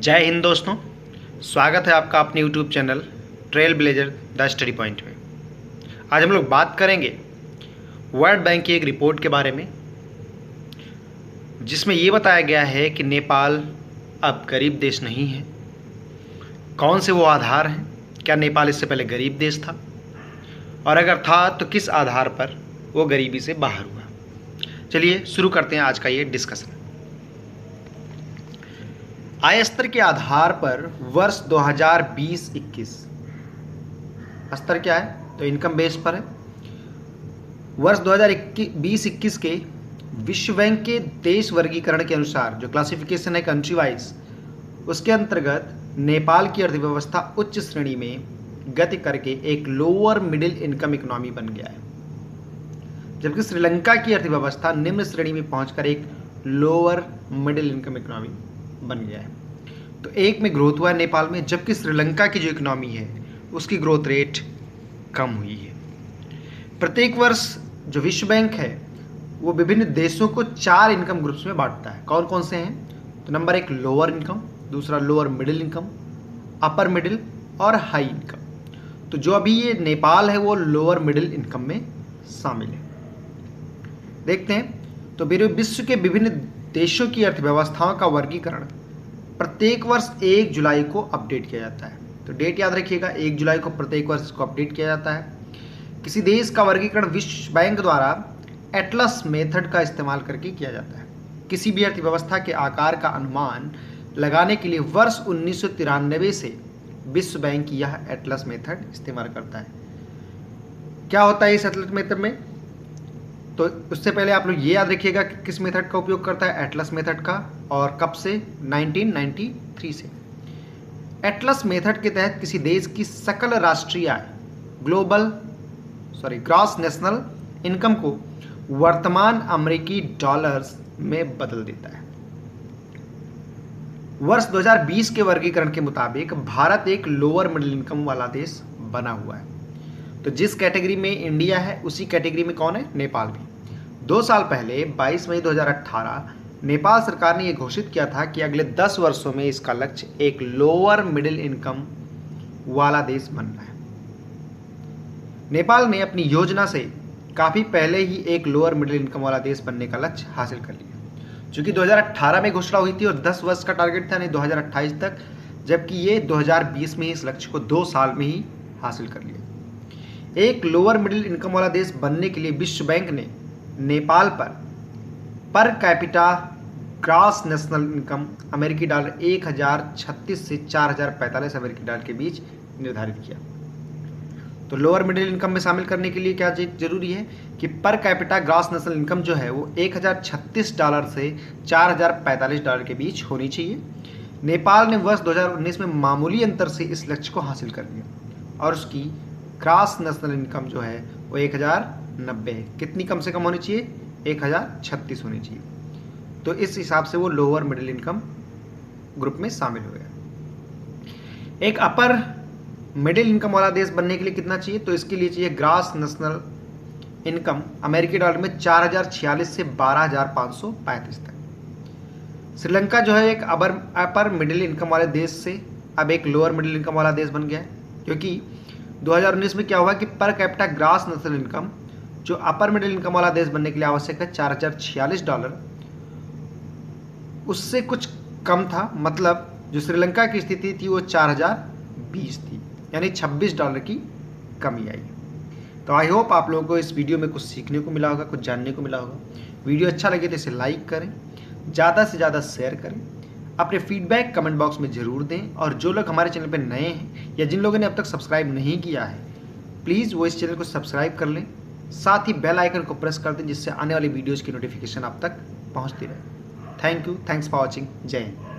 जय हिंद दोस्तों, स्वागत है आपका अपने YouTube channel trail blazer the study point में। आज हम लोग बात करेंगे वर्ल्ड बैंक की एक रिपोर्ट के बारे में, जिसमें ये बताया गया है कि नेपाल अब गरीब देश नहीं है। कौन से वो आधार हैं? क्या नेपाल इससे पहले गरीब देश था, और अगर था तो किस आधार पर वो गरीबी से बाहर हुआ? चलिए शुरू करते हैं आज का ये डिस्कशन। आय स्तर के आधार पर वर्ष 2020-21 स्तर क्या है? तो इनकम बेस पर है। वर्ष 2020-21 के विश्व बैंक के देश वर्गीकरण के अनुसार जो क्लासिफिकेशन है कंट्री वाइज, उसके अंतर्गत नेपाल की अर्थव्यवस्था उच्च श्रेणी में गति करके एक लोअर मिडिल इनकम इकोनॉमी बन गया है, जबकि श्रीलंका की अर्थव्यवस्था निम्न श्रेणी में पहुंचकर एक लोअर मिडिल इनकम इकोनॉमी बन गया है। तो एक में ग्रोथ हुआ है नेपाल में, जबकि श्रीलंका की जो इकोनॉमी है उसकी ग्रोथ रेट कम हुई है। प्रत्येक वर्ष जो विश्व बैंक है वो विभिन्न देशों को 4 इनकम ग्रुप्स में बांटता है। कौन कौन से हैं? तो नंबर 1 लोअर इनकम, दूसरा lower middle income, upper middle और हाई इनकम। तो जो अभी ये नेपाल है वो लोअर मिडिल इनकम में शामिल है। देखते हैं तो विश्व के विभिन्न देशों की अर्थव्यवस्थाओं का वर्गीकरण प्रत्येक वर्ष 1 जुलाई को अपडेट किया जाता है। तो डेट याद रखिएगा, 1 जुलाई को प्रत्येक वर्ष इसको अपडेट किया जाता है। किसी देश का वर्गीकरण विश्व बैंक द्वारा एटलस मेथड का इस्तेमाल करके किया जाता है। किसी भी अर्थव्यवस्था के आकार का अनुमान लगाने के लिए वर्ष 1993 से विश्व बैंक यह एटलस मेथड इस्तेमाल करता है। क्या होता है इस एटलस मेथड में? तो उससे पहले आप लोग ये याद रखिएगा कि किस मेथड का उपयोग करता है एटलस मेथड का, और कब से? 1993 से। एटलस मेथड के तहत किसी देश की सकल राष्ट्रीय आय ग्रॉस नेशनल इनकम को वर्तमान अमेरिकी डॉलर्स में बदल देता है। वर्ष 2020 के वर्गीकरण के मुताबिक भारत एक लोअर मिडिल इनकम वाला देश बना हुआ है। तो जिस कैटेगरी में इंडिया है उसी कैटेगरी में कौन है? नेपाल भी। 2 साल पहले 22 मई 2018 नेपाल सरकार ने यह घोषित किया था कि अगले 10 वर्षों में इसका लक्ष्य एक लोअर मिडिल इनकम वाला देश बनना है। नेपाल ने अपनी योजना से काफ़ी पहले ही एक लोअर मिडिल इनकम वाला देश बनने का लक्ष्य हासिल कर लिया, चूँकि 2018 में घोषणा हुई थी और 10 वर्ष का टारगेट था, नहीं 2028 तक, जबकि ये 2020 में ही इस लक्ष्य को 2 साल में ही हासिल कर लिया। एक लोअर मिडिल इनकम वाला देश बनने के लिए विश्व बैंक ने Nepal per capita gross national income अमेरिकी डॉलर 1036 से 4045 अमेरिकी डॉलर के बीच निर्धारित किया। तो लोअर मिडिल इनकम में शामिल करने के लिए क्या जरूरी है कि per capita gross national income जो है वो 1036 डॉलर से 4045 डॉलर के बीच होनी चाहिए। नेपाल ने वर्ष 2019 में मामूली अंतर से इस लक्ष्य को हासिल कर लिया और उसकी ग्रॉस नेशनल इनकम जो है वो 1090 है। कितनी कम से कम होनी चाहिए? 1036 होनी चाहिए। तो इस हिसाब से वो लोअर मिडिल इनकम ग्रुप में शामिल हो गया। एक अपर मिडिल इनकम वाला देश बनने के लिए कितना चाहिए? तो इसके लिए चाहिए ग्रॉस नेशनल इनकम अमेरिकी डॉलर में 4046 से 12535 तक। श्रीलंका जो है एक अपर मिडिल इनकम वाले देश से अब एक लोअर मिडिल इनकम वाला देश बन गया है, क्योंकि 2019 में क्या हुआ कि per capita gross national income जो अपर मिडिल इनकम वाला देश बनने के लिए आवश्यक है 4046 डॉलर, उससे कुछ कम था। मतलब जो श्रीलंका की स्थिति थी वो 4020 थी, यानी 26 डॉलर की कमी आई। तो आई होप आप लोगों को इस वीडियो में कुछ सीखने को मिला होगा, कुछ जानने को मिला होगा। वीडियो अच्छा लगे तो इसे लाइक करें, ज़्यादा से ज़्यादा शेयर करें, अपने फीडबैक कमेंट बॉक्स में ज़रूर दें। और जो लोग हमारे चैनल पर नए हैं या जिन लोगों ने अब तक सब्सक्राइब नहीं किया है, प्लीज़ वो इस चैनल को सब्सक्राइब कर लें, साथ ही बेल आइकन को प्रेस कर दें, जिससे आने वाली वीडियोज़ की नोटिफिकेशन आप तक पहुँचती रहे। Thank you, thanks for watching. जय हिंद।